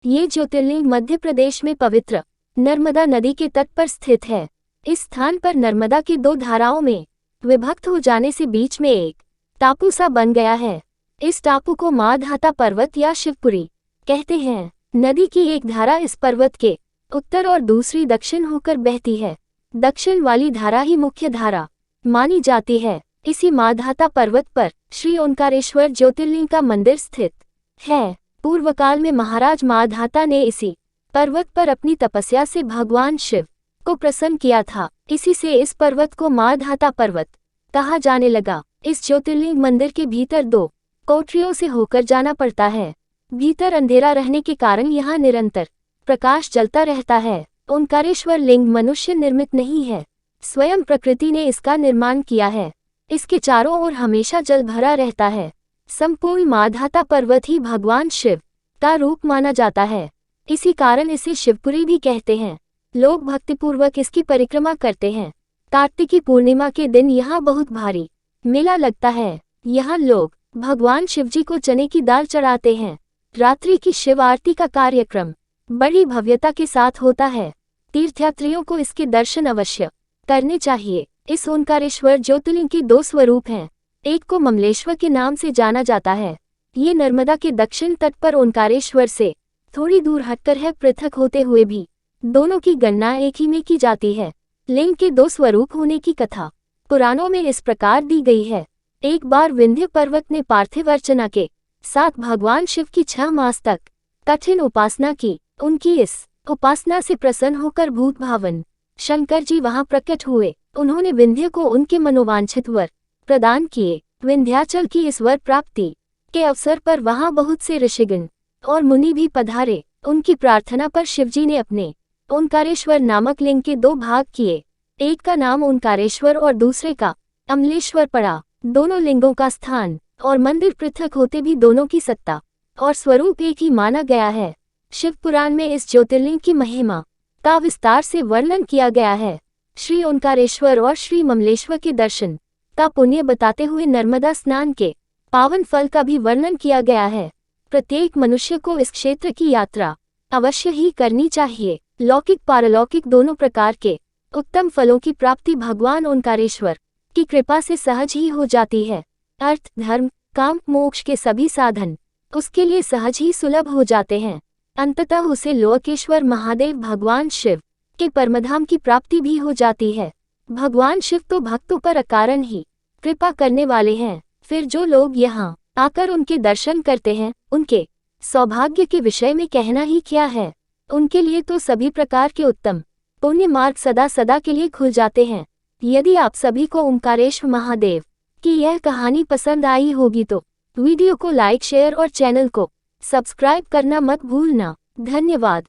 ये ज्योतिर्लिंग मध्य प्रदेश में पवित्र नर्मदा नदी के तट पर स्थित है। इस स्थान पर नर्मदा की दो धाराओं में विभक्त हो जाने से बीच में एक टापू सा बन गया है। इस टापू को माधाता पर्वत या शिवपुरी कहते हैं। नदी की एक धारा इस पर्वत के उत्तर और दूसरी दक्षिण होकर बहती है। दक्षिण वाली धारा ही मुख्य धारा मानी जाती है। इसी माधाता पर्वत पर श्री ओंकारेश्वर ज्योतिर्लिंग का मंदिर स्थित है। पूर्व काल में महाराज माधाता ने इसी पर्वत पर अपनी तपस्या से भगवान शिव को प्रसन्न किया था। इसी से इस पर्वत को माधाता पर्वत कहा जाने लगा। इस ज्योतिर्लिंग मंदिर के भीतर दो कोठरियों से होकर जाना पड़ता है। भीतर अंधेरा रहने के कारण यहाँ निरंतर प्रकाश जलता रहता है। ओंकारेश्वर लिंग मनुष्य निर्मित नहीं है, स्वयं प्रकृति ने इसका निर्माण किया है। इसके चारों ओर हमेशा जल भरा रहता है। संपूर्ण माधाता पर्वत ही भगवान शिव का रूप माना जाता है। इसी कारण इसे शिवपुरी भी कहते हैं। लोग भक्तिपूर्वक इसकी परिक्रमा करते हैं। कार्तिकी पूर्णिमा के दिन यहाँ बहुत भारी मेला लगता है। यहाँ लोग भगवान शिवजी को चने की दाल चढ़ाते हैं। रात्रि की शिव आरती का कार्यक्रम बड़ी भव्यता के साथ होता है। तीर्थयात्रियों को इसके दर्शन अवश्य करने चाहिए। इस ओंकारेश्वर ज्योतिर्लिंग के दो स्वरूप हैं। एक को ममलेश्वर के नाम से जाना जाता है। ये नर्मदा के दक्षिण तट पर ओंकारेश्वर से थोड़ी दूर हटकर है। पृथक होते हुए भी दोनों की गणना एक ही में की जाती है। लिंग के दो स्वरूप होने की कथा पुराणों में इस प्रकार दी गई है। एक बार विंध्य पर्वत ने पार्थिव अर्चना के साथ भगवान शिव की 6 मास तक कठिन उपासना की। उनकी इस उपासना से प्रसन्न होकर भूत भावन शंकर जी वहां प्रकट हुए। उन्होंने विंध्य को उनके मनोवांछित वर प्रदान किए। विंध्याचल की इस वर प्राप्ति के अवसर पर वहां बहुत से ऋषिगण और मुनि भी पधारे। उनकी प्रार्थना पर शिवजी ने अपने ओंकारेश्वर नामक लिंग के 2 भाग किए। एक का नाम ओंकारेश्वर और दूसरे का अमलेश्वर पड़ा। दोनों लिंगों का स्थान और मंदिर पृथक होते भी दोनों की सत्ता और स्वरूप एक ही माना गया है। शिव पुराण में इस ज्योतिर्लिंग की महिमा का विस्तार से वर्णन किया गया है। श्री ओंकारेश्वर और श्री ममलेश्वर के दर्शन का पुण्य बताते हुए नर्मदा स्नान के पावन फल का भी वर्णन किया गया है। प्रत्येक मनुष्य को इस क्षेत्र की यात्रा अवश्य ही करनी चाहिए। लौकिक पारलौकिक दोनों प्रकार के उत्तम फलों की प्राप्ति भगवान ओंकारेश्वर की कृपा से सहज ही हो जाती है। अर्थ, धर्म, काम, मोक्ष के सभी साधन उसके लिए सहज ही सुलभ हो जाते हैं। अंततः उसे लोकेश्वर महादेव भगवान शिव के परमधाम की प्राप्ति भी हो जाती है। भगवान शिव तो भक्तों पर अकारण ही कृपा करने वाले हैं। फिर जो लोग यहाँ आकर उनके दर्शन करते हैं, उनके सौभाग्य के विषय में कहना ही क्या है। उनके लिए तो सभी प्रकार के उत्तम पुण्य मार्ग सदा सदा के लिए खुल जाते हैं। यदि आप सभी को ओंकारेश्वर महादेव की यह कहानी पसंद आई होगी तो वीडियो को लाइक, शेयर और चैनल को सब्सक्राइब करना मत भूलना। धन्यवाद।